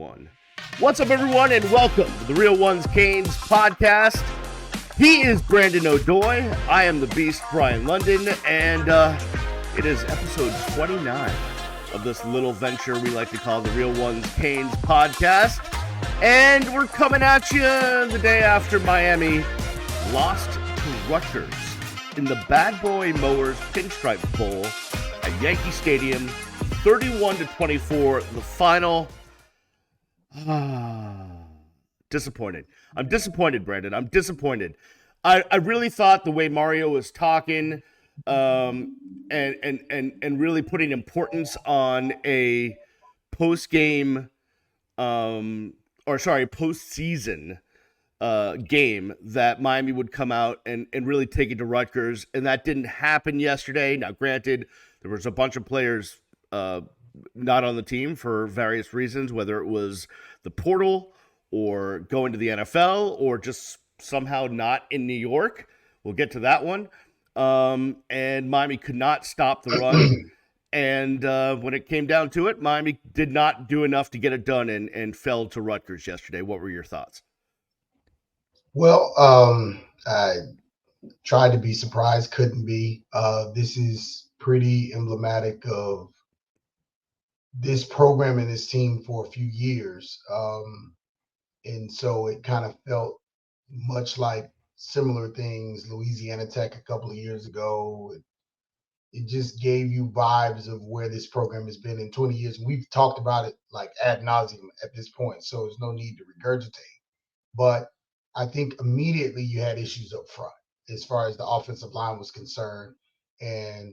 One. What's up, everyone, and welcome to the Real Ones Canes podcast. He is Brandon O'Doy. I am the Beast, Brian London, and it is episode 29 of this little venture we like to call the Real Ones Canes podcast. And we're coming at you the day after Miami lost to Rutgers in the Bad Boy Mowers Pinstripe Bowl at Yankee Stadium, 31-24, the final. Disappointed. I'm disappointed, Brandon. I'm disappointed. I really thought the way Mario was talking and really putting importance on a postseason game that Miami would come out and really take it to Rutgers, and that didn't happen yesterday. Now, granted, there was a bunch of players not on the team for various reasons, whether it was the portal or going to the NFL or just somehow not in New York. We'll get to that one. And Miami could not stop the run. And when it came down to it, Miami did not do enough to get it done and fell to Rutgers yesterday. What were your thoughts? Well, I tried to be surprised, couldn't be. This is pretty emblematic of this program and this team for a few years. And so it kind of felt much like similar things, Louisiana Tech a couple of years ago. It just gave you vibes of where this program has been in 20 years. We've talked about it like ad nauseum at this point, so there's no need to regurgitate. But I think immediately you had issues up front as far as the offensive line was concerned. And,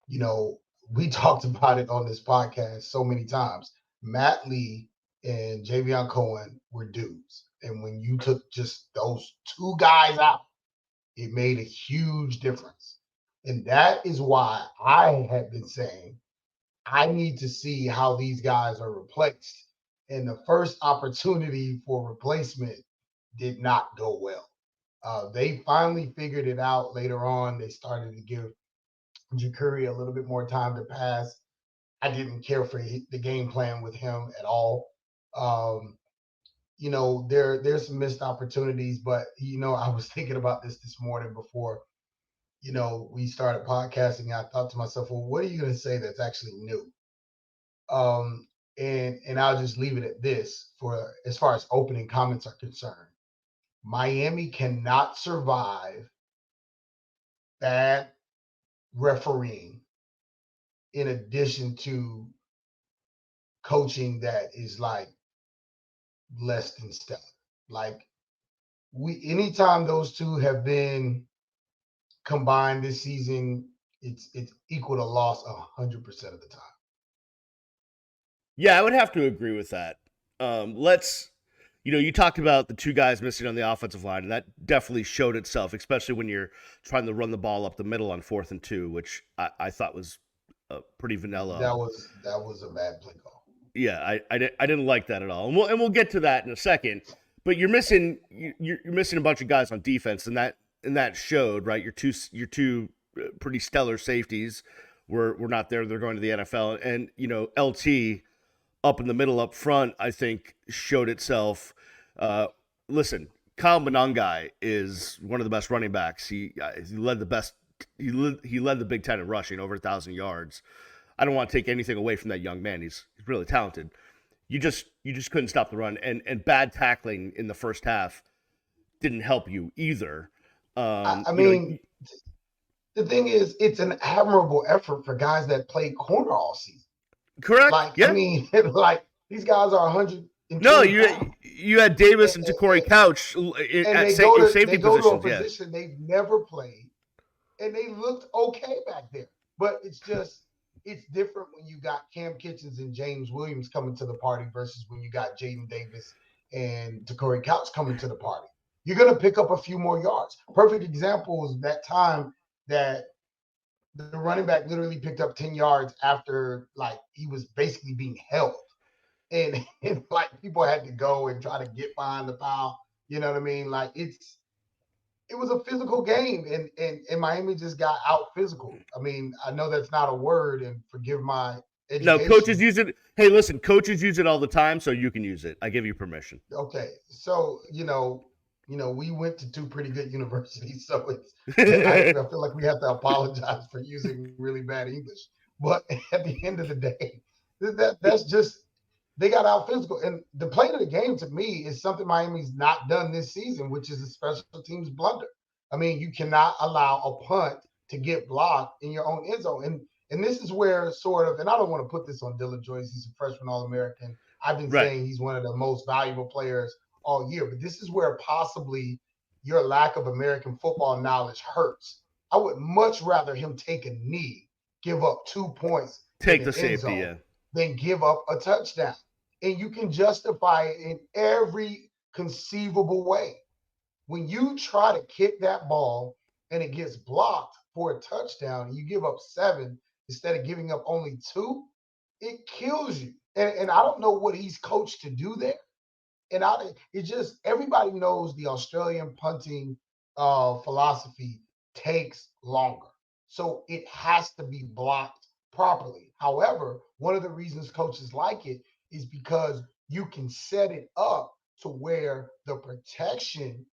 you know, we talked about it on this podcast so many times. Matt Lee and Javion Cohen were dudes. And when you took just those two guys out, it made a huge difference. And that is why I have been saying I need to see how these guys are replaced. And the first opportunity for replacement did not go well. They finally figured it out later on. They started to give Jacurri a little bit more time to pass. I didn't care for the game plan with him at all. There's some missed opportunities, but, I was thinking about this morning before, we started podcasting. I thought to myself, well, what are you going to say that's actually new? And I'll just leave it at this for as far as opening comments are concerned. Miami cannot survive bad refereeing in addition to coaching that is like less than stellar. Like anytime those two have been combined this season, it's equal to loss 100% of the time. Yeah, I would have to agree with that. You talked about the two guys missing on the offensive line, and that definitely showed itself, especially when you're trying to run the ball up the middle on 4th and 2, which I thought was pretty vanilla. That was a bad play call. Yeah, I didn't like that at all, and we'll get to that in a second. But you're missing a bunch of guys on defense, and that showed, right. Your two pretty stellar safeties were not there. They're going to the NFL, and LT up in the middle, up front, I think showed itself. Listen, Kyle Monangai is one of the best running backs. He led the best. He led the Big Ten in rushing, over 1,000 yards. I don't want to take anything away from that young man. He's really talented. You just couldn't stop the run, and bad tackling in the first half didn't help you either. The thing is, it's an admirable effort for guys that play corner all season. Correct. Yeah. These guys are 100. No, you had Davis and Jacurri Couch at safety go positions. To a position they've never played, and they looked okay back there. But it's different when you got Cam Kitchens and James Williams coming to the party versus when you got Jaden Davis and Jacurri Couch coming to the party. You're going to pick up a few more yards. Perfect example was that time that the running back literally picked up 10 yards after he was basically being held. And people had to go and try to get behind the foul. You know what I mean? It was a physical game, and Miami just got out physical. I mean, I know that's not a word, and forgive my No, coaches education. use it. Hey, listen, coaches use it all the time, so you can use it. I give you permission. Okay, so we went to two pretty good universities, so I feel like we have to apologize for using really bad English. But at the end of the day, that's just they got out physical. And the play of the game to me is something Miami's not done this season, which is a special teams blunder. I mean, you cannot allow a punt to get blocked in your own end zone. And this is where sort of, and I don't want to put this on Dylan Joyce, he's a freshman All-American. I've been Right. saying he's one of the most valuable players all year, but this is where possibly your lack of American football knowledge hurts. I would much rather him take a knee, give up 2 points in Take the the end safety, zone yeah. than give up a touchdown. And you can justify it in every conceivable way. When you try to kick that ball and it gets blocked for a touchdown, and you give up 7 instead of giving up only 2, it kills you. And I don't know what he's coached to do there. And it just everybody knows the Australian punting philosophy takes longer, so it has to be blocked properly. However, one of the reasons coaches like it is because you can set it up to where the protection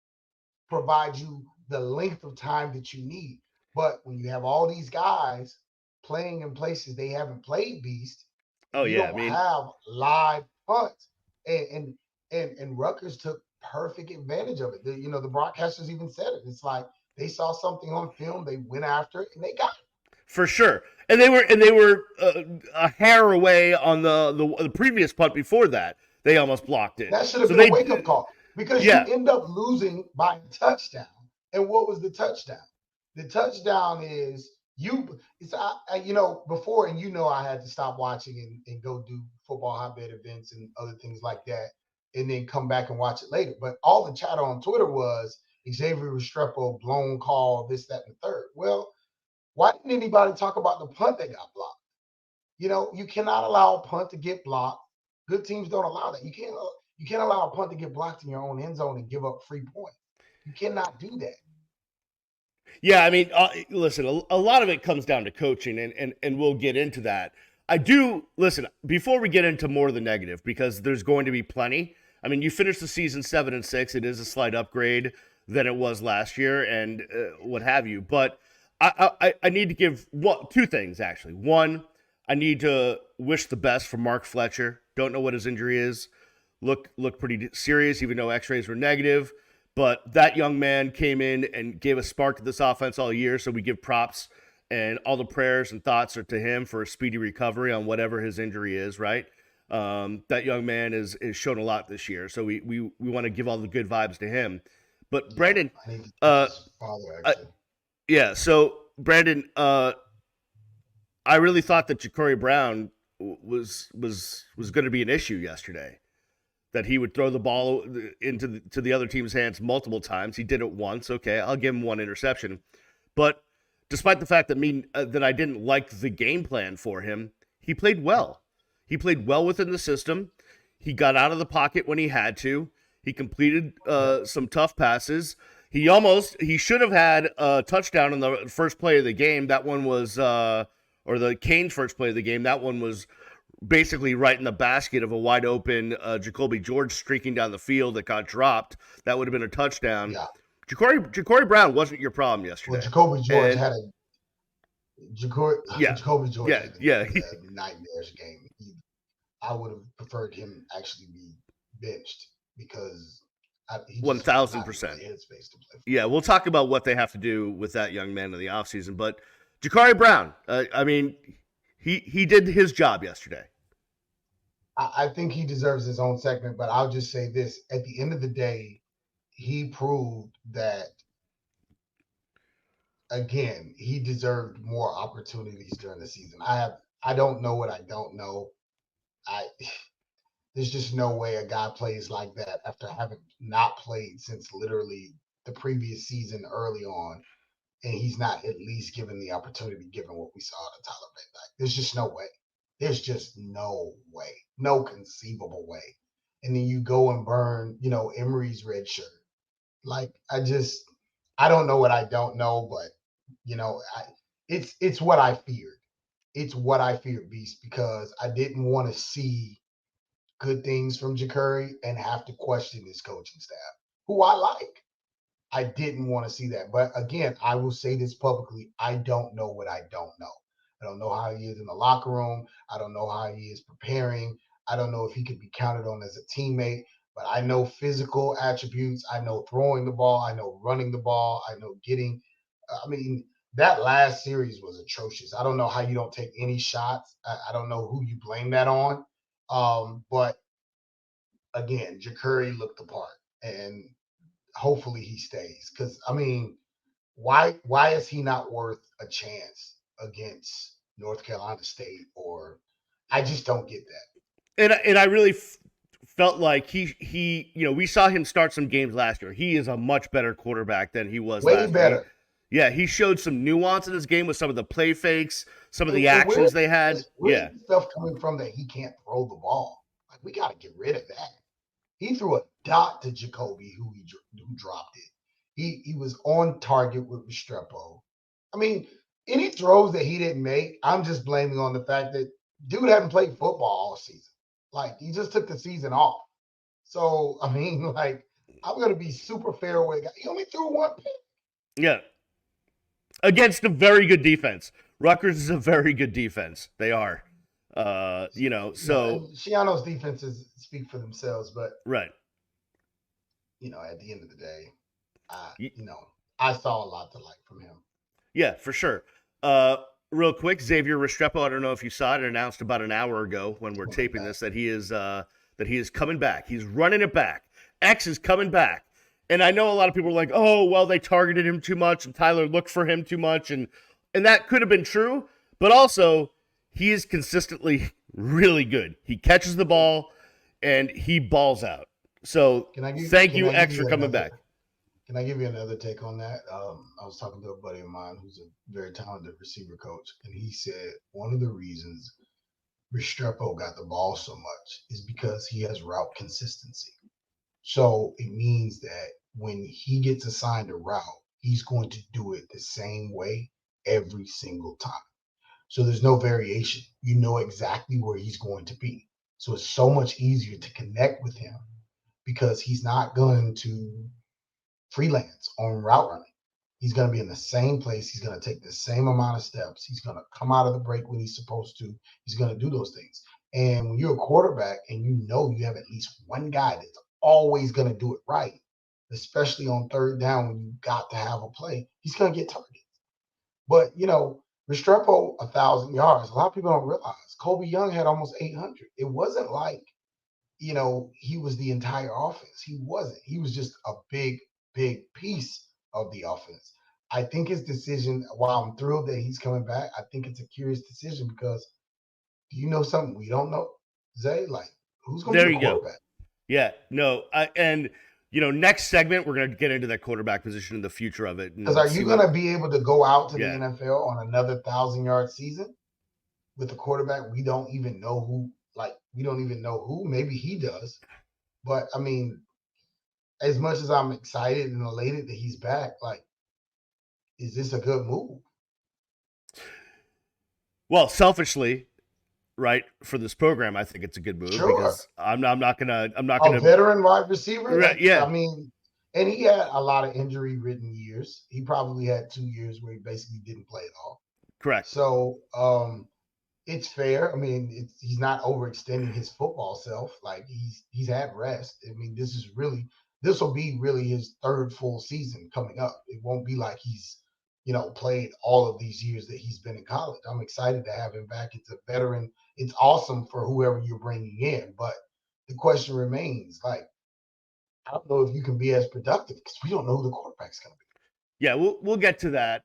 provide you the length of time that you need. But when you have all these guys playing in places they haven't played beast, Oh you yeah. I don't mean, have live punts. And Rutgers took perfect advantage of it. The broadcasters even said it. It's like they saw something on film, they went after it, and they got it. for sure. And they were a hair away on the previous punt before that. They almost blocked it. That should have So been a they, wake up call because you yeah, end up losing by a touchdown. And what was the touchdown? The touchdown is before, and I had to stop watching and go do football hotbed events and other things like that, and then come back and watch it later. But all the chatter on Twitter was Xavier Restrepo blown call, this, that, and the third. Well, why didn't anybody talk about the punt that got blocked? You cannot allow a punt to get blocked. Good teams don't allow that. You can't allow a punt to get blocked in your own end zone and give up free points. You cannot do that. yeah. I mean, listen, a lot of it comes down to coaching, and we'll get into that. I do listen before we get into more of the negative because there's going to be plenty. I mean, you finished the season 7-6. It is a slight upgrade than it was last year, and what have you. But I need to give two things actually. One, I need to wish the best for Mark Fletcher. Don't know what his injury is. Look pretty serious, even though X-rays were negative. But that young man came in and gave a spark to this offense all year. So we give props and all the prayers and thoughts are to him for a speedy recovery on whatever his injury is. Right. That young man is shown a lot this year. So we want to give all the good vibes to him. But Yeah, Brandon, I need to thank uh, his father uh actually. yeah. So Brandon, I really thought that Jacurri Brown was going to be an issue yesterday. That he would throw the ball to the other team's hands multiple times. He did it once. Okay, I'll give him one interception. But despite the fact that I didn't like the game plan for him, he played well. He played well within the system. He got out of the pocket when he had to. He completed Yep. some tough passes. He should have had a touchdown in the first play of the game. That one was or the Canes' first play of the game. That one was basically right in the basket of a wide open Jacoby George streaking down the field that got dropped. That would have been a touchdown. Yeah. Jacurri Brown wasn't your problem Well, yesterday. Jacoby George And had a Jacoby, yeah, Jacoby George yeah, had yeah, a nightmares game. I would have preferred him actually be benched because he one just was thousand not in the right percent. headspace to play Yeah, football. we'll talk about what they have to do with that young man in the offseason. But Jacurri Brown, I mean, he did his job yesterday. I think he deserves his own segment, but I'll just say this: at the end of the day, he proved that again. He deserved more opportunities during the season. I don't know what I don't know. I There's just no way a guy plays like that after having not played since literally the previous season early on, and he's not at least given the opportunity given what we saw to Tyler Van Dyke. There's just no way. There's just no way, no conceivable way. And then you go and burn, Emory's red shirt. Like I don't know what I don't know, but it's what I feared. it's what I feared beast because I didn't want to see good things from Jacurri and have to question his coaching staff, who I like. I didn't want to see that. But again, I will say this publicly. I don't know what I don't know. I don't know how he is in the locker room. I don't know how he is preparing. I don't know if he could be counted on as a teammate. But I know physical attributes. I know throwing the ball. I know running the ball. I know getting. I mean, that last series was atrocious. I don't know how you don't take any shots. I don't know who you blame that on. But again, Jacurri looked the part. And hopefully he stays. Because I mean, why is he not worth a chance against North Carolina State? Or I just don't get that. And I really felt like he we saw him start some games last year. He is a much better quarterback than he was Way last year. better. Yeah, he showed some nuance in his game with some of the play fakes, some of the actions they had. Where's the stuff coming from that he can't throw the ball? Like we got to get rid of that. He threw a dot to Jacoby, who dropped it. He was on target with Restrepo. I mean, any throws that he didn't make, I'm just blaming on the fact that dude hadn't played football all season. Like he just took the season off. So I mean, like I'm gonna be super fair with it. He only threw one pick. Yeah. Against a very good defense. Rutgers is a very good defense. They are. So Shiano's defenses speak for themselves, but right. At the end of the day, I saw a lot to like from him. Yeah, for sure. Real quick, Xavier Restrepo, I don't know if you saw it, announced about an hour ago when we're taping this that he is coming back. He's running it back. X is coming back. And I know a lot of people are like, oh, well, they targeted him too much and Tyler looked for him too much. And that could have been true. But also, he is consistently really good. He catches the ball and he balls out. So thank you, X, for coming back. Can I give you another take on that? I was talking to a buddy of mine who's a very talented receiver coach, and he said one of the reasons Restrepo got the ball so much is because he has route consistency. So it means that when he gets assigned a route, he's going to do it the same way every single time. So there's no variation. You know exactly where he's going to be. So it's so much easier to connect with him because he's not going to freelance on route running. He's going to be in the same place. He's going to take the same amount of steps. He's going to come out of the break when he's supposed to. He's going to do those things. And when you're a quarterback and you have at least one guy that's always going to do it right, especially on third down when you got to have a play, he's going to get targets. But, Restrepo, 1,000 yards. A lot of people don't realize Kobe Young had almost 800. It wasn't like, he was the entire offense. He wasn't. He was just a big piece of the offense. I think his decision, while I'm thrilled that he's coming back, I think it's a curious decision because do you know something we don't know, Zay? Like, who's going to be the quarterback? Yeah, no. Next segment, we're going to get into that quarterback position and the future of it. Because are you going to be able to go out to the NFL on another 1,000-yard season with a quarterback we don't even know who? Like, we don't even know who. Maybe he does. But, I mean, as much as I'm excited and elated that he's back, like, is this a good move? Well, selfishly, right, for this program, I think it's a good move because I'm not gonna veteran wide receiver. Right, yeah. I mean, and he had a lot of injury-ridden years. He probably had 2 years where he basically didn't play at all. Correct. So it's fair. I mean, he's not overextending his football self. Like he's had rest. I mean, this will be really his third full season coming up. It won't be like he's played all of these years that he's been in college. I'm excited to have him back. It's a veteran. It's awesome for whoever you're bringing in. But the question remains, like, I don't know if you can be as productive because we don't know who the quarterback's going to be. Yeah, we'll get to that.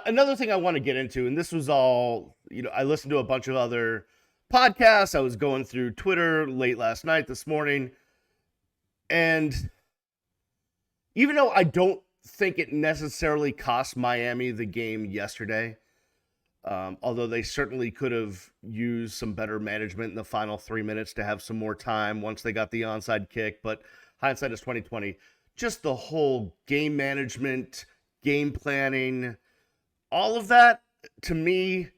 Another thing I want to get into, and this was all, I listened to a bunch of other podcasts. I was going through Twitter late last night, this morning. And even though I don't think it necessarily cost Miami the game yesterday, although they certainly could have used some better management in the final 3 minutes to have some more time once they got the onside kick. But hindsight is 2020. Just the whole game management, game planning, all of that, to me,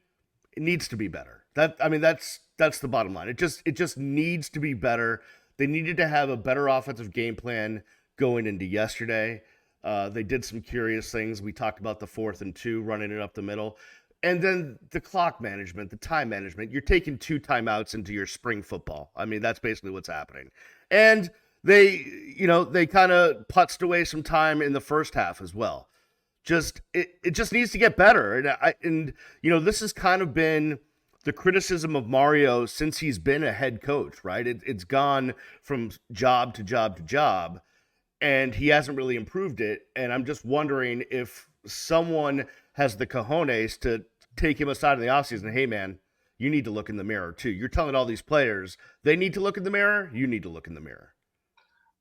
It needs to be better. That's the bottom line. It just needs to be better. They needed to have a better offensive game plan going into yesterday. They did some curious things. We talked about the 4th and 2, running it up the middle. And then the clock management, the time management. You're taking 2 timeouts into your spring football. I mean, that's basically what's happening. And they kind of putzed away some time in the first half as well. It just needs to get better. And this has kind of been the criticism of Mario since he's been a head coach, right? It's gone from job to job to job, and he hasn't really improved it. And I'm just wondering if someone has the cojones to take him aside in the offseason. Hey, man, you need to look in the mirror too. You're telling all these players they need to look in the mirror. You need to look in the mirror.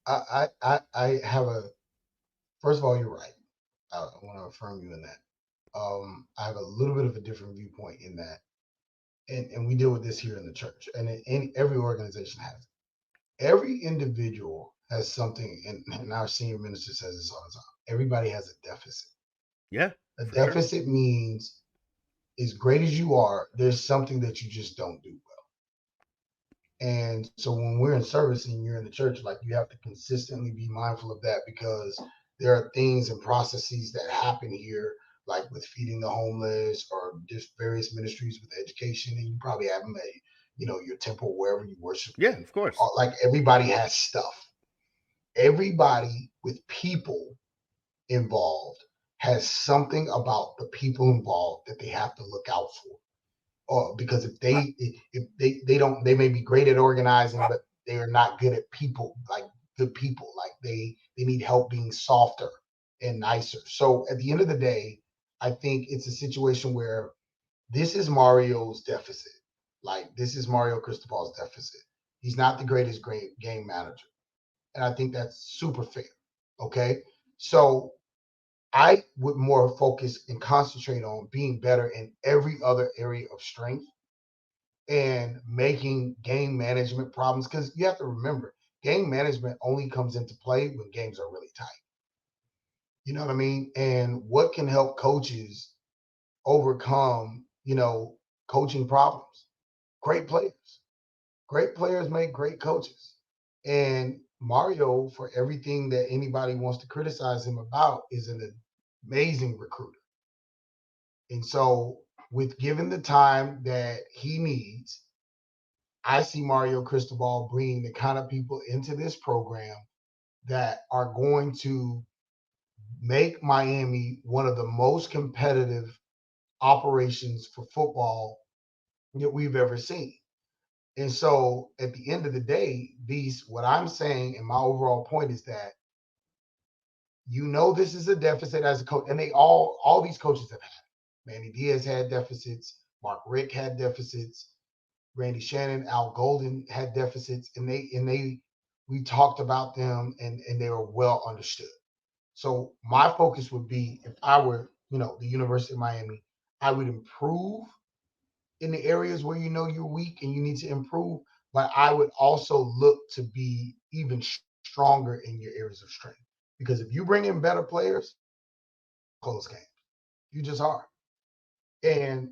I have a first of all, you're right. I want to affirm you in that. I have a little bit of a different viewpoint in that, and we deal with this here in the church, and in every organization has it. Every individual has something, and our senior minister says this all the time. Everybody has a deficit. Yeah. A deficit means, as great as you are, there's something that you just don't do well. And so when we're in service and you're in the church, like, you have to consistently be mindful of that, because there are things and processes that happen here, like with feeding the homeless or just various ministries with education. And you probably have them at, your temple, wherever you worship. Yeah, of course. Like, everybody has stuff. Everybody with people involved has something about the people involved that they have to look out for. Or because if they don't, they may be great at organizing, but they are not good at people, like good people. Like, they need help being softer and nicer. So at the end of the day, I think it's a situation where this is Mario's deficit. Like, this is Mario Cristobal's deficit. He's not the greatest great game manager. And I think that's super fair. Okay. So I would more focus and concentrate on being better in every other area of strength and making game management problems. Because you have to remember, game management only comes into play when games are really tight. You know what I mean? And what can help coaches overcome, coaching problems? Great players. Great players make great coaches. And Mario, for everything that anybody wants to criticize him about, is an amazing recruiter. And so, with given the time that he needs, I see Mario Cristobal bringing the kind of people into this program that are going to make Miami one of the most competitive operations for football that we've ever seen. And so, at the end of the day, what I'm saying, and my overall point is that, this is a deficit as a coach, and all these coaches have had. Manny Diaz had deficits. Mark Rick had deficits. Randy Shannon, Al Golden had deficits, and we talked about them, and they were well understood. So my focus would be, if I were, the University of Miami, I would improve in the areas where you're weak and you need to improve, but I would also look to be even stronger in your areas of strength. Because if you bring in better players, close games. You just are. And,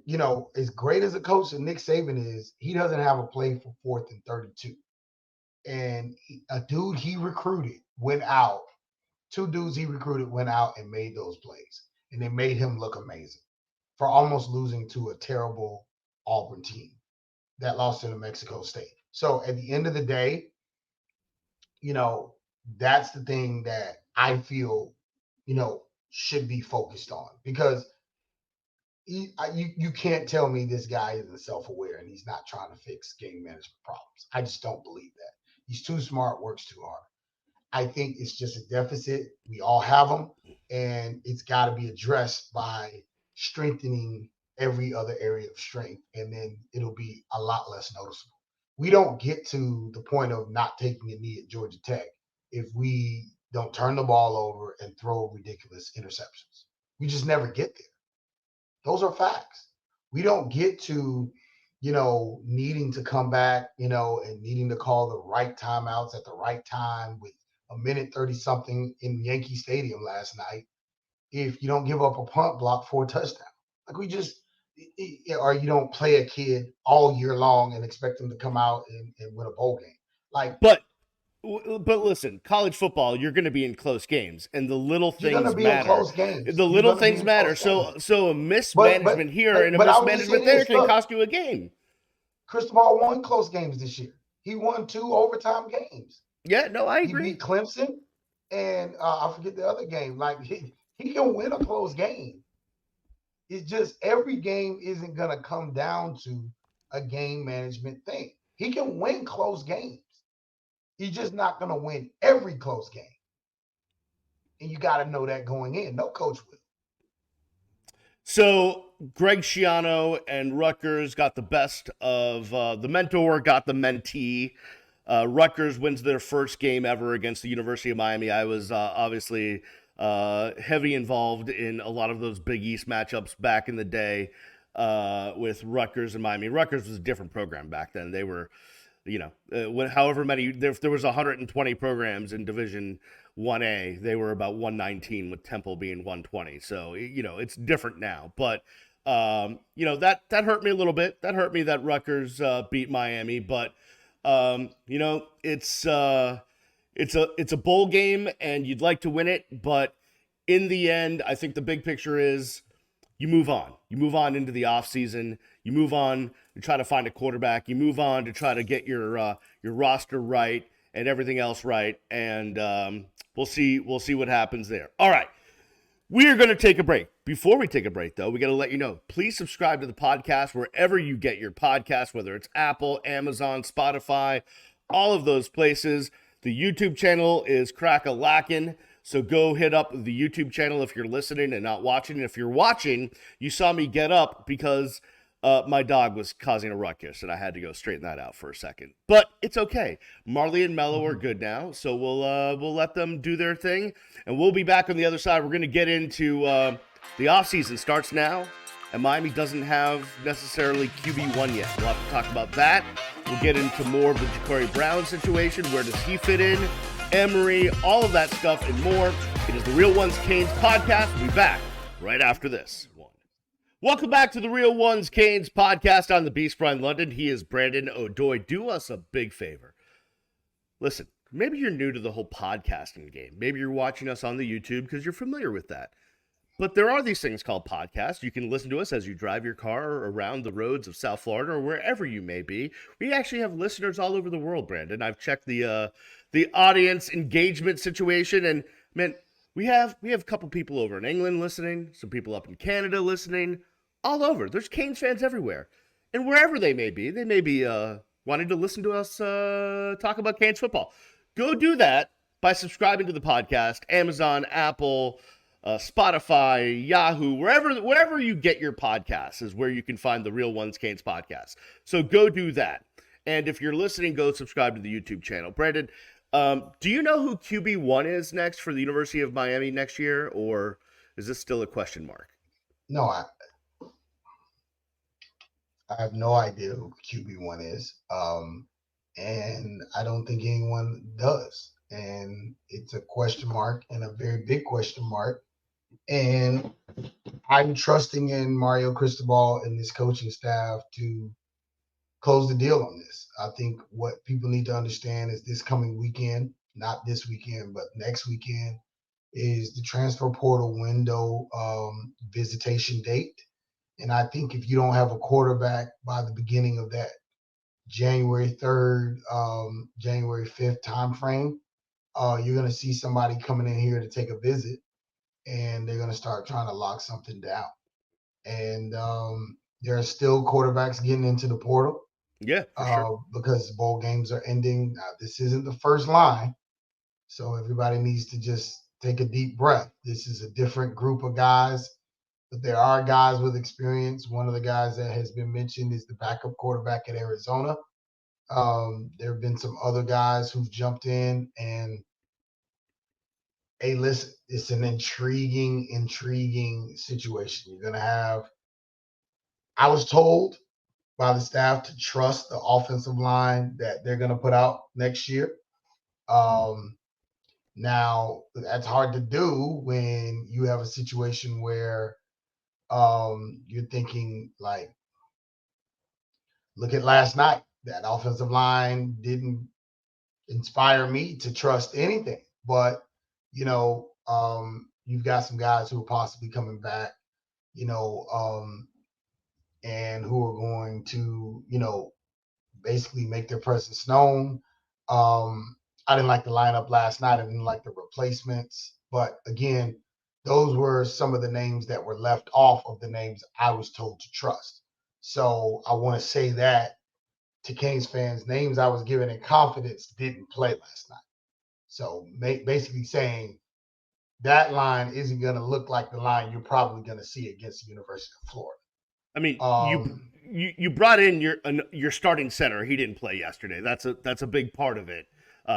as great as a coach that Nick Saban is, he doesn't have a play for 4th and 32. And a dude he recruited went out. 2 dudes he recruited went out and made those plays. And they made him look amazing for almost losing to a terrible Auburn team that lost to New Mexico State. So at the end of the day, that's the thing that I feel, should be focused on. Because you can't tell me this guy isn't self-aware and he's not trying to fix game management problems. I just don't believe that. He's too smart, works too hard. I think it's just a deficit. We all have them, and it's got to be addressed by strengthening every other area of strength, and then it'll be a lot less noticeable. We don't get to the point of not taking a knee at Georgia Tech if we don't turn the ball over and throw ridiculous interceptions. We just never get there. Those are facts. We don't get to, needing to come back, and needing to call the right timeouts at the right time with a minute 30 something in Yankee Stadium last night if you don't give up a punt block for a touchdown. Like, or you don't play a kid all year long and expect them to come out and win a bowl game. Like, but listen, college football, you're going to be in close games, and the little you're gonna things be in matter. close games. The You're little gonna be things in matter. close So games. a But mismanagement but here and a but I would just say mismanagement there this: can look, cost you a game. Cristobal won close games this year. He won 2 overtime games. Yeah, no, I He beat agree. Clemson, and I forget the other game. Like he can win a close game. It's just every game isn't gonna come down to a game management thing. He can win close games. He's just not gonna win every close game. And you got to know that going in. No coach will. So Greg Schiano and Rutgers got the best of the mentor, got the mentee. Rutgers wins their first game ever against the University of Miami. I was obviously heavy involved in a lot of those Big East matchups back in the day with Rutgers and Miami. Rutgers was a different program back then. They were, however many there was 120 programs in Division 1A. They were about 119 with Temple being 120. So it's different now, but. That hurt me a little bit. That hurt me that Rutgers beat Miami, but it's a bowl game, and you'd like to win it, but in the end, I think the big picture is you move on. You move on into the offseason. You move on to try to find a quarterback. You move on to try to get your roster right and everything else right, and we'll see what happens there. All right. We are going to take a break. Before we take a break, though, we got to let you know, please subscribe to the podcast wherever you get your podcast, whether it's Apple, Amazon, Spotify, all of those places. The YouTube channel is crack-a-lackin', so go hit up the YouTube channel if you're listening and not watching. And if you're watching, you saw me get up because my dog was causing a ruckus, and I had to go straighten that out for a second. But it's okay. Marley and Mello are good now, so we'll let them do their thing, and we'll be back on the other side. We're going to get into the offseason starts now, and Miami doesn't have necessarily QB1 yet. We'll have to talk about that. We'll get into more of the Jacurri Brown situation. Where does he fit in? Emory, all of that stuff and more. It is the Real Ones Canes podcast. We'll be back right after this. Welcome back to the Real Ones Canes podcast on the Beast Bride London. He is Brandon O'Doy. Do us a big favor. Listen, maybe you're new to the whole podcasting game. Maybe you're watching us on the YouTube because you're familiar with that. But there are these things called podcasts. You can listen to us as you drive your car around the roads of South Florida or wherever you may be. We actually have listeners all over the world, Brandon. I've checked the audience engagement situation, and man, we have a couple people over in England listening, some people up in Canada listening, all over. There's Canes fans everywhere, and wherever they may be wanting to listen to us talk about Canes football. Go do that by subscribing to the podcast, Amazon, Apple, Spotify, Yahoo, wherever you get your podcasts is where you can find the Real Ones Canes podcast. So go do that. And if you're listening, go subscribe to the YouTube channel. Brandon, do you know who QB1 is next for the University of Miami next year, or is this still a question mark? No, I have no idea who QB1 is. And I don't think anyone does. And it's a question mark, and a very big question mark. And I'm trusting in Mario Cristobal and this coaching staff to close the deal on this. I think what people need to understand is this coming weekend, not this weekend, but next weekend, is the transfer portal window visitation date. And I think if you don't have a quarterback by the beginning of that January 3rd, January 5th timeframe, you're going to see somebody coming in here to take a visit, and they're going to start trying to lock something down. And there are still quarterbacks getting into the portal. Yeah, for sure. Because bowl games are ending. This isn't the first line, so everybody needs to just take a deep breath. This is a different group of guys, but there are guys with experience. One of the guys that has been mentioned is the backup quarterback at Arizona. There have been some other guys who've jumped in, and hey, listen, it's an intriguing situation. You're going to have, I was told by the staff to trust the offensive line that they're going to put out next year. Now, that's hard to do when you have a situation where You're thinking like, look at last night. That offensive line didn't inspire me to trust anything. But you've got some guys who are possibly coming back, you know, and who are going to, basically make their presence known. I didn't like the lineup last night. I didn't like the replacements. But again, those were some of the names that were left off of the names I was told to trust. So I want to say that to Canes fans, names I was given in confidence didn't play last night. So basically saying that line isn't going to look like the line you're probably going to see against the University of Florida. I mean, you brought in your starting center. He didn't play yesterday. That's a big part of it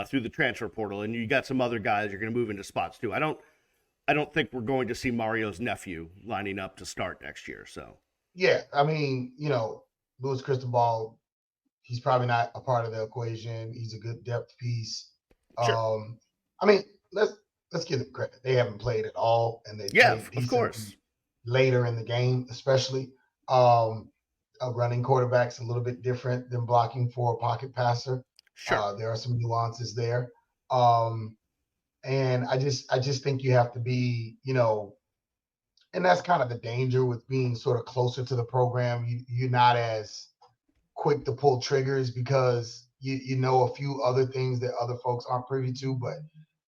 through the transfer portal, and you got some other guys you're going to move into spots too. I don't think we're going to see Mario's nephew lining up to start next year. So yeah, I mean, Louis Cristobal, he's probably not a part of the equation. He's a good depth piece. sure, I mean, let's give them credit. They haven't played at all, and they yeah, played of decently course, later in the game, especially. A running quarterback's a little bit different than blocking for a pocket passer. sure. There are some nuances there. Um, and I just think you have to be, and that's kind of the danger with being sort of closer to the program. You're not as quick to pull triggers because you know a few other things that other folks aren't privy to. But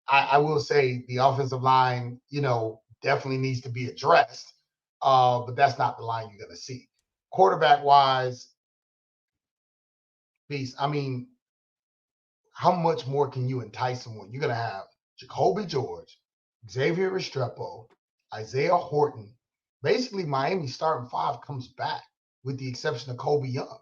I will say the offensive line, definitely needs to be addressed. But that's not the line you're going to see. Quarterback wise, beast. I mean, how much more can you entice someone? You're going to have Jacoby George, Xavier Restrepo, Isaiah Horton. Basically, Miami starting five comes back with the exception of Kobe Young.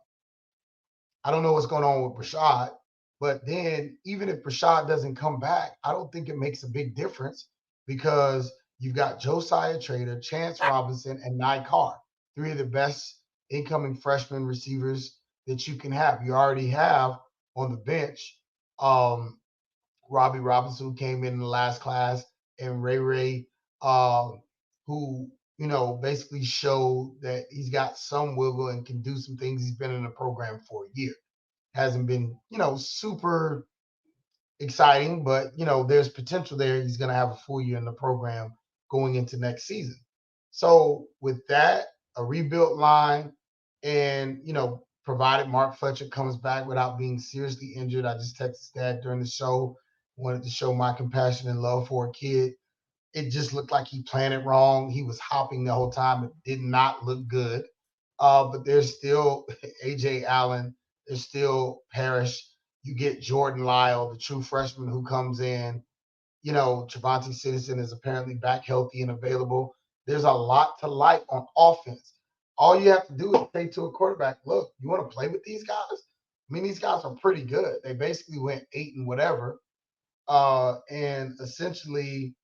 I don't know what's going on with Brashad, but then even if Brashad doesn't come back, I don't think it makes a big difference because you've got Josiah Trader, Chance Robinson, and Nye Carr, three of the best incoming freshman receivers that you can have. You already have on the bench um, Robbie Robinson, who came in the last class, and Ray, who basically showed that he's got some wiggle and can do some things. He's been in the program for a year. Hasn't been, super exciting, but there's potential there. He's going to have a full year in the program going into next season. So with that, a rebuilt line, and provided Mark Fletcher comes back without being seriously injured. I just texted Dad during the show, wanted to show my compassion and love for a kid. It just looked like he planned it wrong. He was hopping the whole time. It did not look good. But there's still AJ Allen. There's still Parrish. You get Jordan Lyle, the true freshman who comes in. Javonte Citizen is apparently back healthy and available. There's a lot to like on offense. All you have to do is say to a quarterback, look, you want to play with these guys? I mean, these guys are pretty good. They basically went 8 and whatever. And essentially,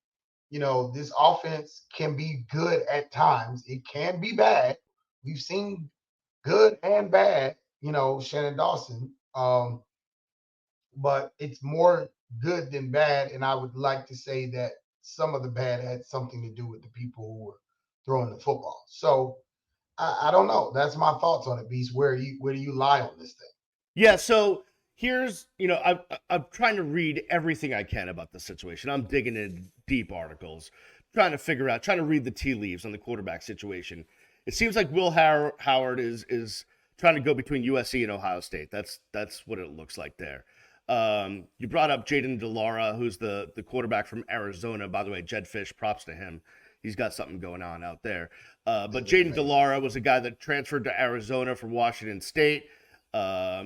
this offense can be good at times. It can be bad. We've seen good and bad, Shannon Dawson. But it's more good than bad. And I would like to say that some of the bad had something to do with the people who were throwing the football. So I don't know. That's my thoughts on it, Beast. Where do you lie on this thing? Yeah, so here's I'm trying to read everything I can about the situation. I'm digging in deep articles, trying to read the tea leaves on the quarterback situation. It seems like Will Howard is trying to go between USC and Ohio State. That's what it looks like there. You brought up Jaden DeLaura, who's the quarterback from Arizona. By the way, Jed Fish, props to him. He's got something going on out there. But Jaden DeLaura was a guy that transferred to Arizona from Washington State.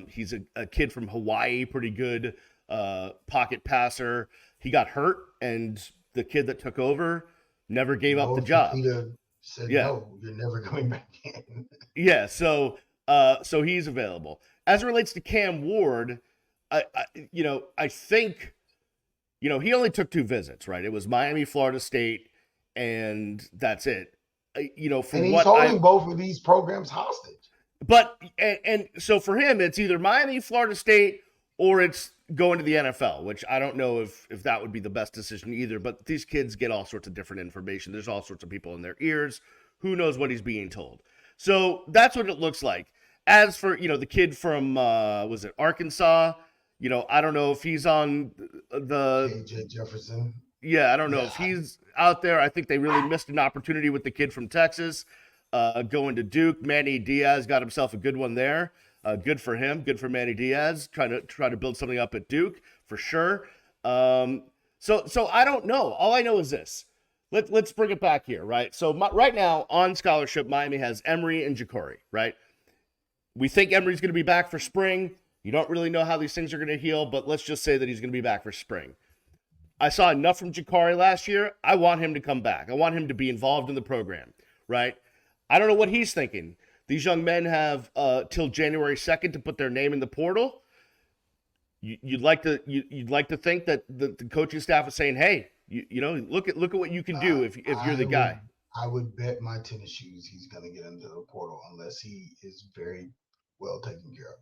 He's a kid from Hawaii, pretty good pocket passer. He got hurt, and the kid that took over never gave up the job. Said Yeah, no, you're never going back in. yeah. So he's available. As it relates to Cam Ward, I think he only took 2 visits, right? It was Miami, Florida State, and that's it. And he's holding both of these programs hostage. But and so for him, it's either Miami, Florida State, or it's going to the NFL, which I don't know if that would be the best decision either. But these kids get all sorts of different information. There's all sorts of people in their ears Who knows what he's being told? So that's what it looks like. As for the kid from was it Arkansas? I don't know if he's on the KJ Jefferson. yeah, I don't know Yeah, if he's out there. I think they really missed an opportunity with the kid from Texas going to Duke. Manny Diaz got himself a good one there. Good for him. Good for Manny Diaz. Try to build something up at Duke for sure. So I don't know. All I know is this. Let's bring it back here, right? So right now on scholarship, Miami has Emory and Jacurri, right? We think Emory's going to be back for spring. You don't really know how these things are going to heal, but let's just say that he's going to be back for spring. I saw enough from Jacurri last year. I want him to come back. I want him to be involved in the program, right? I don't know what he's thinking. These young men have till January 2nd to put their name in the portal. You'd like to think that the coaching staff is saying, "Hey, look at what you can do if you're the guy." I would bet my tennis shoes he's going to get into the portal unless he is very well taken care of.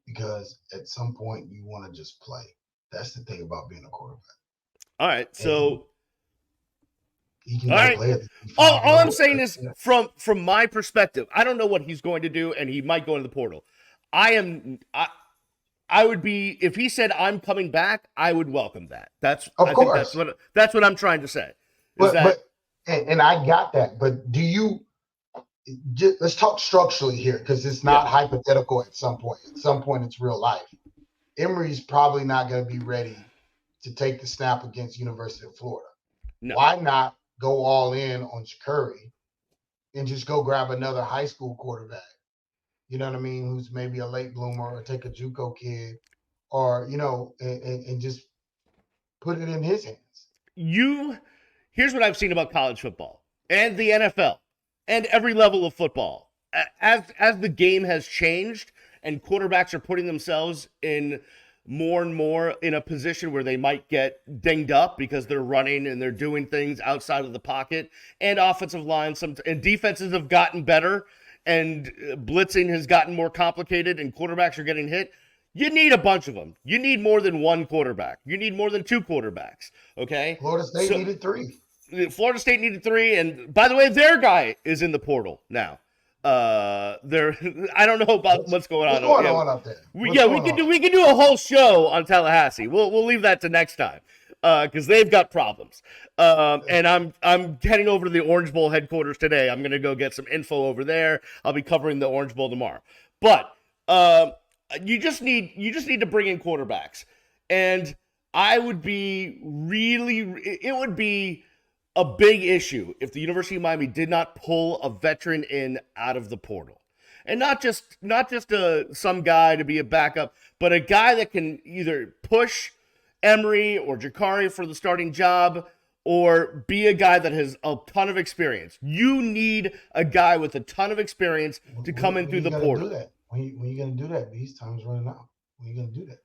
Because at some point you want to just play. That's the thing about being a quarterback. All right, so he can all go right. play at All I'm saying is, from my perspective, I don't know what he's going to do, and he might go into the portal. I would be, if he said I'm coming back, I would welcome that. That's what I'm trying to say. And I got that. But do you? Let's talk structurally here, because it's not hypothetical. At some point, it's real life. Emory's probably not going to be ready to take the snap against University of Florida. No. Why not go all in on Jacurri and just go grab another high school quarterback? You know what I mean? Who's maybe a late bloomer, or take a JUCO kid, or and just put it in his hands. Here's what I've seen about college football and the NFL and every level of football. As the game has changed and quarterbacks are putting themselves in more and more in a position where they might get dinged up because they're running and they're doing things outside of the pocket, and offensive lines and defenses have gotten better, and blitzing has gotten more complicated, and quarterbacks are getting hit. You need a bunch of them. You need more than one quarterback. You need more than two quarterbacks, okay? Florida State needed three. Florida State needed three, and by the way, their guy is in the portal now. I don't know about what's going on. What's going on up there? We can do a whole show on Tallahassee. We'll leave that to next time, because they've got problems. And I'm heading over to the Orange Bowl headquarters today. I'm gonna go get some info over there. I'll be covering the Orange Bowl tomorrow. But you just need to bring in quarterbacks, and it would be a big issue if the University of Miami did not pull a veteran in out of the portal. And not just some guy to be a backup, but a guy that can either push Emory or Jacurri for the starting job, or be a guy that has a ton of experience. You need a guy with a ton of experience to come in through the portal. When are you going to do that? These time's running out. When are you going to do that?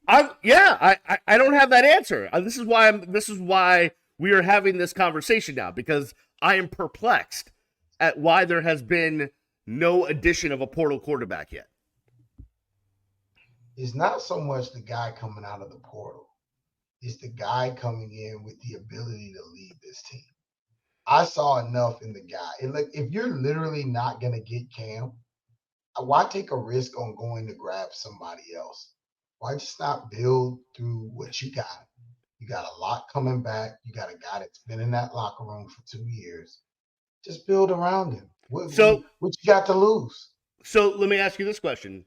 I don't have that answer. This is why we are having this conversation now, because I am perplexed at why there has been no addition of a portal quarterback yet. It's not so much the guy coming out of the portal. It's the guy coming in with the ability to lead this team. I saw enough in the guy. And like, if you're literally not going to get Cam, why take a risk on going to grab somebody else? Why just not build through what you got? You got a lot coming back. You got a guy that's been in that locker room for 2 years. Just build around him. What you got to lose? So let me ask you this question: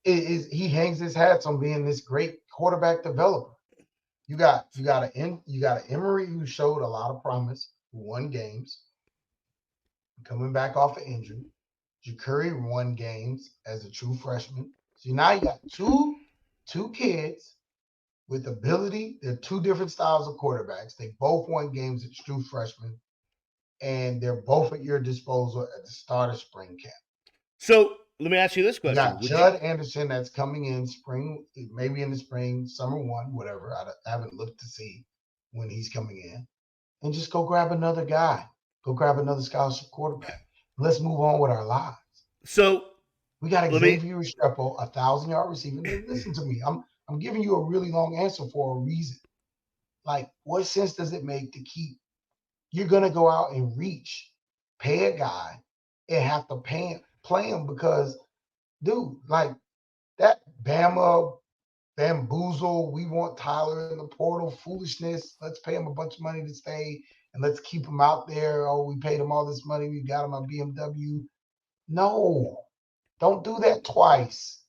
he hangs his hats on being this great quarterback developer. You got an Emory who showed a lot of promise, who won games, coming back off an injury. Jacurri won games as a true freshman. So now you got two kids with ability. They're two different styles of quarterbacks. They both won games as true freshmen, and they're both at your disposal at the start of spring camp. So let me ask you this question. You got Judd Anderson that's coming in spring, maybe in the spring, summer one, whatever. I haven't looked to see when he's coming in. And just go grab another guy. Go grab another scholarship quarterback. Let's move on with our lives. So we got Xavier Restrepo, 1,000-yard receiver. Listen to me. I'm giving you a really long answer for a reason. Like, what sense does it make to keep You're gonna go out and reach, pay a guy, and have to play him because, dude, like that Bama bamboozle. We want Tyler in the portal foolishness. Let's pay him a bunch of money to stay and let's keep him out there. Oh, we paid him all this money. We got him a BMW. No, don't do that twice.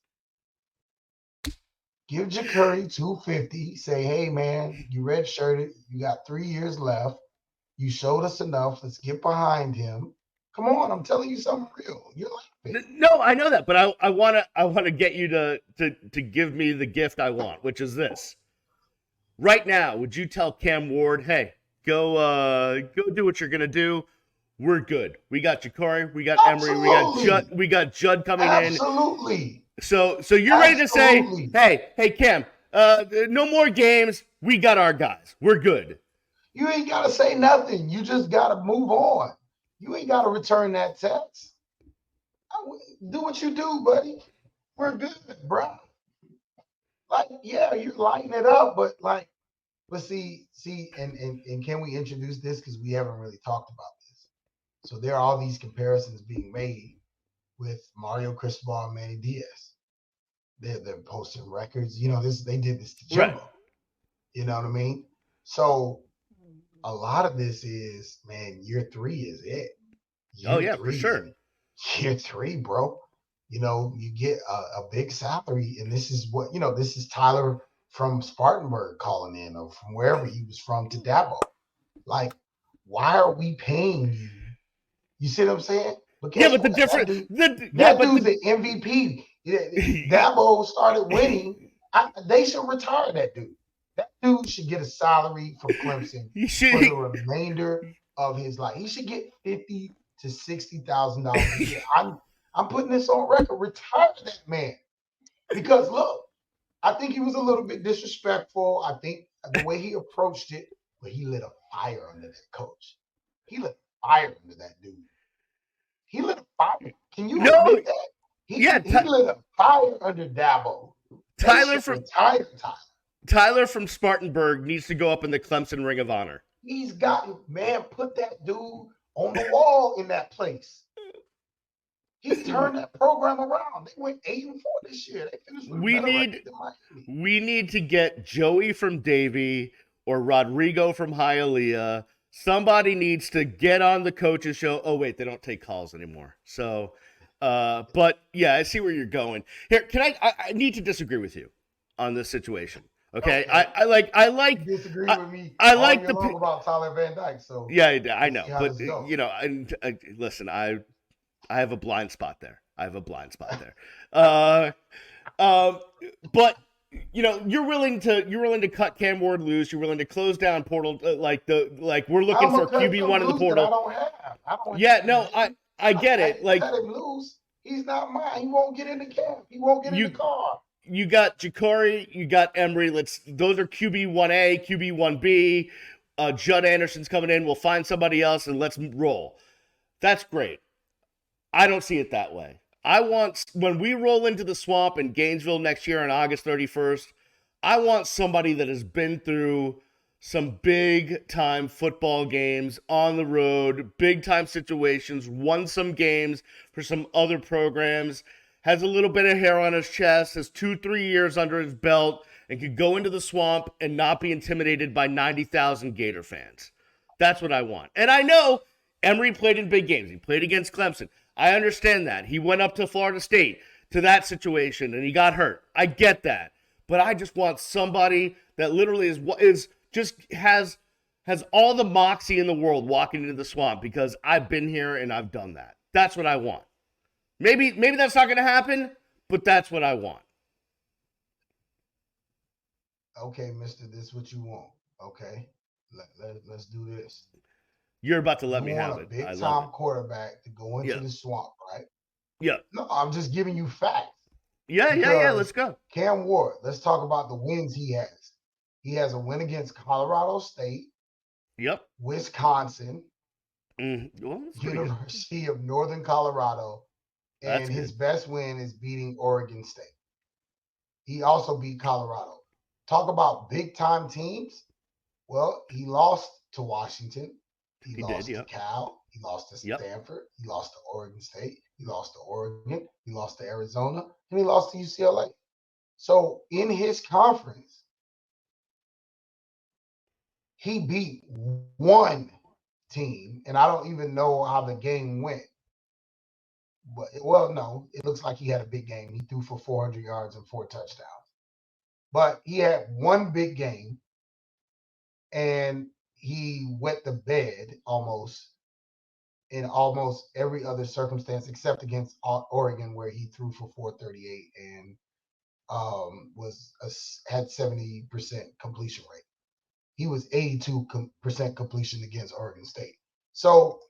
Give Jacurri 250. Say, hey man, you redshirted. You got 3 years left. You showed us enough. Let's get behind him. Come on, I'm telling you something real. You're laughing. No, I know that, but I wanna get you to give me the gift I want, which is this. Right now, would you tell Cam Ward, hey, go do what you're gonna do? We're good. We got Jacurri, we got Emory, we got Judd coming in. Absolutely. So you're ready to say, hey Cam, no more games. We got our guys. We're good. You ain't gotta say nothing. You just gotta move on. You ain't gotta return that text. Do what you do, buddy. We're good, bro. Like, yeah, you're lighting it up, but see, and can we introduce this because we haven't really talked about this. So there are all these comparisons being made with Mario Cristobal and Manny Diaz. They're posting records. You know, they did this to Jimbo. Right. You know what I mean? So a lot of this is, man, year 3 is it. For sure. Year 3, bro. You know, you get a big salary, and this is what, this is Tyler from Spartanburg calling in, or from wherever he was from, to Dabo. Like, why are we paying you? You see what I'm saying? But the difference, that dude's the MVP. Dabo started winning. They should retire that dude. That dude should get a salary from Clemson for the remainder of his life. He should get $50,000 to $60,000 a year. I'm putting this on record. Retire that man. Because look, I think he was a little bit disrespectful. I think the way he approached it, but he lit a fire under that coach. He lit a fire under that dude. He lit a fire. Can you admit that? He lit a fire under Dabo. Tyler from Spartanburg needs to go up in the Clemson Ring of Honor. He's got, man, put that dude on the wall in that place. He turned that program around. They went 8-4 this year. They finished with we need to get Joey from Davie or Rodrigo from Hialeah. Somebody needs to get on the coach's show. Oh wait, they don't take calls anymore. So, but yeah, I see where you're going. Here, I need to disagree with you on this situation. Okay, I like you disagree with me. I like the about Tyler Van Dyke. So yeah, I know, but listen, I have a blind spot there. But you're willing to cut Cam Ward loose. You're willing to close down portal. We're looking for QB1 in the portal. I don't have. I get it. Like, cut him loose. He's not mine. He won't get in the camp. He won't get in the car. You got Jacurri, you got Emory. Those are QB1A, QB1B. Judd Anderson's coming in. We'll find somebody else and let's roll. That's great. I don't see it that way. When we roll into the swamp in Gainesville next year on August 31st, I want somebody that has been through some big time football games on the road, big time situations, won some games for some other programs, has a little bit of hair on his chest, has 2-3 years under his belt, and could go into the swamp and not be intimidated by 90,000 Gator fans. That's what I want. And I know Emory played in big games. He played against Clemson. I understand that. He went up to Florida State to that situation and he got hurt. I get that. But I just want somebody that literally has all the moxie in the world walking into the swamp, because I've been here and I've done that. That's what I want. Maybe that's not going to happen, but that's what I want. Okay, mister, this is what you want. Okay, let's do this. You're about to let me have it. A big-time quarterback to go into the swamp, right? Yeah. No, I'm just giving you facts. Yeah, let's go. Cam Ward, let's talk about the wins he has. He has a win against Colorado State. Yep. Wisconsin. University of Northern Colorado. And his best win is beating Oregon State. He also beat Colorado. Talk about big-time teams. Well, he lost to Washington. He He did, lost to yep. Cal. He lost to Yep. Stanford. He lost to Oregon State. He lost to Oregon. He lost to Arizona. And he lost to UCLA. So in his conference, he beat one team. And I don't even know how the game went. But, well, no, it looks like he had a big game. He threw for 400 yards and 4 touchdowns. But he had one big game, and he wet the bed almost in almost every other circumstance except against Oregon, where he threw for 438 and had 70% completion rate. He was 82% completion against Oregon State. So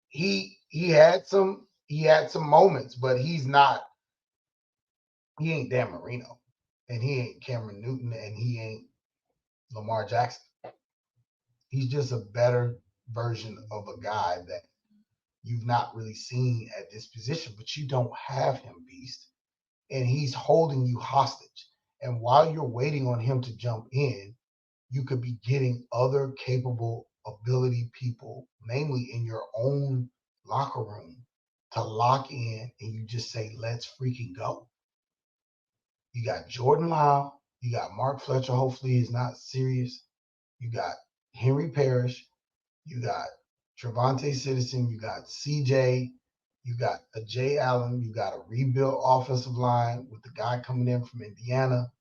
he had some moments, but he ain't Dan Marino, and he ain't Cameron Newton, and he ain't Lamar Jackson. He's just a better version of a guy that you've not really seen at this position, but you don't have him, Beast. And he's holding you hostage. And while you're waiting on him to jump in, you could be getting other capable ability people, namely in your own locker room, to lock in, and you just say, let's freaking go. You got Jordan Lyle. You got Mark Fletcher. Hopefully he's not serious. You got Henry Parrish. You got Trevante Citizen. You got CJ. You got a Jay Allen. You got a rebuilt offensive line with the guy coming in from Indiana.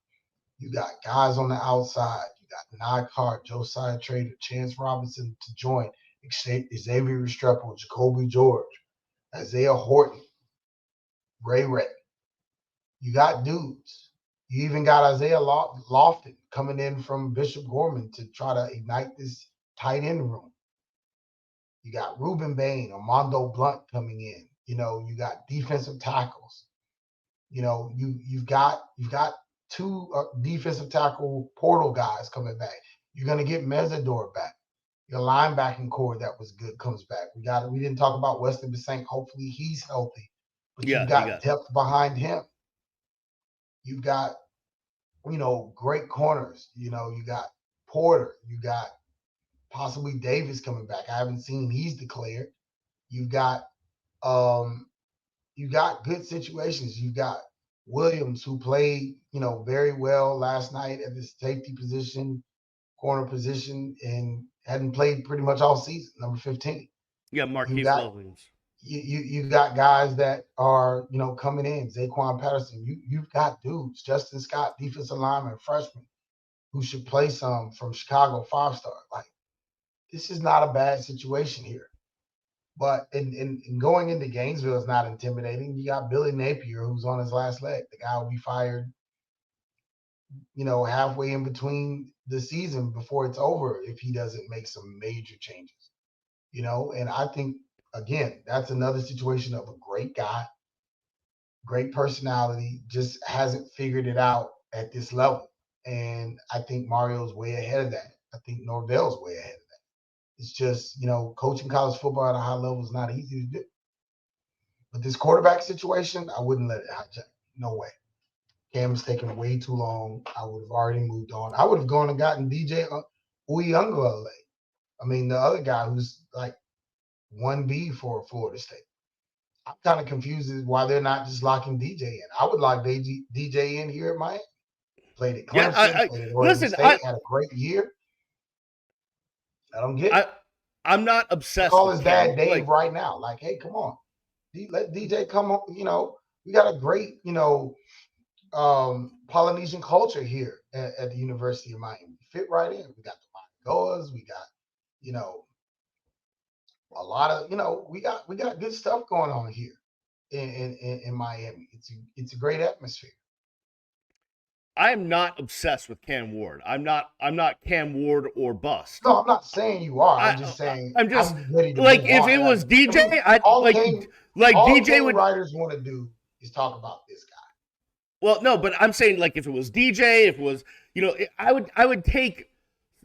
You got guys on the outside. You got Nycart, Josiah Trader, Chance Robinson to join, Xavier Restrepo, Jacoby George, Isaiah Horton, Ray Ray. You got dudes. You even got Isaiah Lofton coming in from Bishop Gorman to try to ignite this tight end room. You got Ruben Bain, Armando Blunt coming in. You got defensive tackles. You've got 2 defensive tackle portal guys coming back. You're gonna get Mesidor back. Your linebacking core that was good comes back. We didn't talk about Weston Bissaint. Hopefully he's healthy, but you've got depth behind him. You've got great corners. You got Porter. You got possibly Davis coming back. I haven't seen he's declared. You've got good situations. You've got Williams, who played, very well last night at the safety position, corner position, and hadn't played pretty much all season, number 15. Yeah, Marquise Williams. You got guys that are, coming in. Zaquan Patterson. You've got dudes. Justin Scott, defensive lineman, freshman, who should play some from Chicago, 5-star. Like, this is not a bad situation here. But in going into Gainesville is not intimidating. You got Billy Napier, who's on his last leg. The guy will be fired, halfway in between the season before it's over if he doesn't make some major changes. And I think, again, that's another situation of a great guy, great personality, just hasn't figured it out at this level. And I think Mario's way ahead of that. I think Norvell's way ahead of that. It's just, coaching college football at a high level is not easy to do. But this quarterback situation, I wouldn't let it hijack. No way. Cam's taking way too long. I would have already moved on. I would have gone and gotten DJ Uyunglele. I mean, the other guy who's like 1B for Florida State. I'm kind of confused as why they're not just locking DJ in. I would lock DJ in here at Miami. Played at Clemson, played at Oregon State, had a great year. I don't get it. I'm not obsessed. Call his dad Dave right now. Like, hey, come on. Let DJ come on. We got a great, Polynesian culture here at the University of Miami. Fit right in. We got the Mangoas. We got, a lot of, we got good stuff going on here in Miami. It's a great atmosphere. I am not obsessed with Cam Ward. I'm not Cam Ward or bust. No, I'm not saying you are. I'm just saying I'm ready to like if it was DJ, all DJ would writers want to do is talk about this guy. Well, no, but I'm saying like if it was DJ, if it was I would take.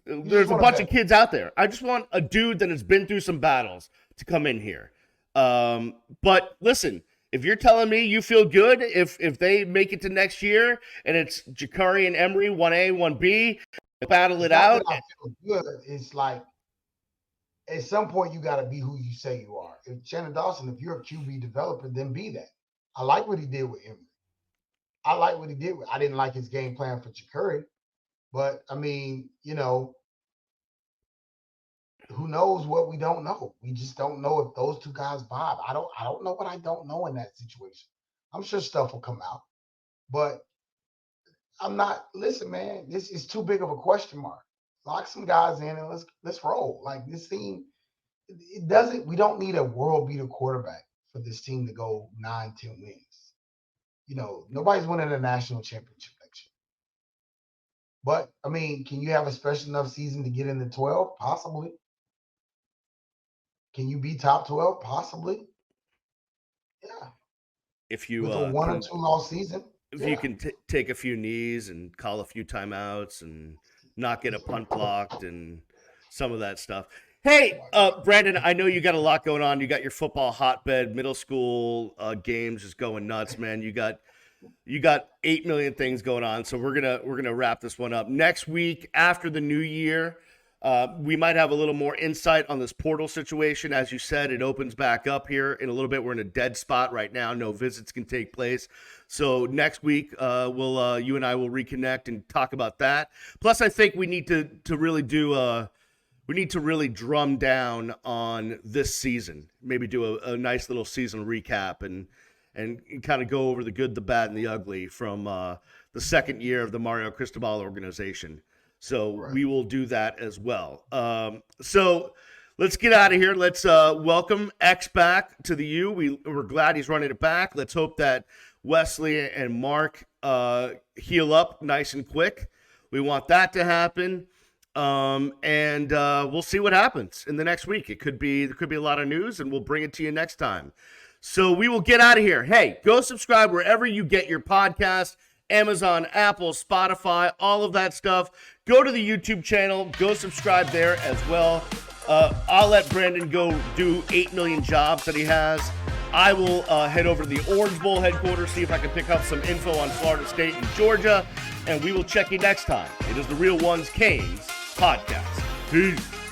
There's a bunch of kids out there. I just want a dude that has been through some battles to come in here. But listen, if you're telling me you feel good if they make it to next year and it's Jacurri and Emory 1A 1B, battle it out. I feel good. It's like at some point you got to be who you say you are. If Shannon Dawson, if you're a QB developer, then be that. I like what he did with Emory. I didn't like his game plan for Jacurri, but I mean, who knows what we don't know? We just don't know if those two guys vibe. I don't know what I don't know in that situation. I'm sure stuff will come out, but I'm not. Listen, man, this is too big of a question mark. Lock some guys in and let's roll. Like this team, it doesn't. We don't need a world beater quarterback for this team to go 9-10 wins. Nobody's winning a national championship next year. But I mean, can you have a special enough season to get into 12? Possibly. Can you be top 12? Possibly. Yeah. If you with a 1 or 2 loss season. If you can take a few knees and call a few timeouts and not get a punt blocked and some of that stuff. Hey, Brandon, I know you got a lot going on. You got your football hotbed, middle school games just going nuts, man. You got 8 million things going on. So we're gonna wrap this one up next week after the new year. We might have a little more insight on this portal situation. As you said, it opens back up here in a little bit. We're in a dead spot right now. No visits can take place. So next week, you and I will reconnect and talk about that. Plus, I think we need to really drum down on this season. Maybe do a nice little season recap and kind of go over the good, the bad, and the ugly from the second year of the Mario Cristobal organization. So we will do that as well. So let's get out of here. Let's welcome X back to the U. We're glad he's running it back. Let's hope that Wesley and Mark heal up nice and quick. We want that to happen. And we'll see what happens in the next week. There could be a lot of news, and we'll bring it to you next time. So we will get out of here. Hey, go subscribe wherever you get your podcast. Amazon, Apple, Spotify, all of that stuff. Go to the YouTube channel. Go subscribe there as well. I'll let Brandon go do 8 million jobs that he has. I will head over to the Orange Bowl headquarters, see if I can pick up some info on Florida State and Georgia, and we will check you next time. It is the Real Ones Canes podcast. Peace.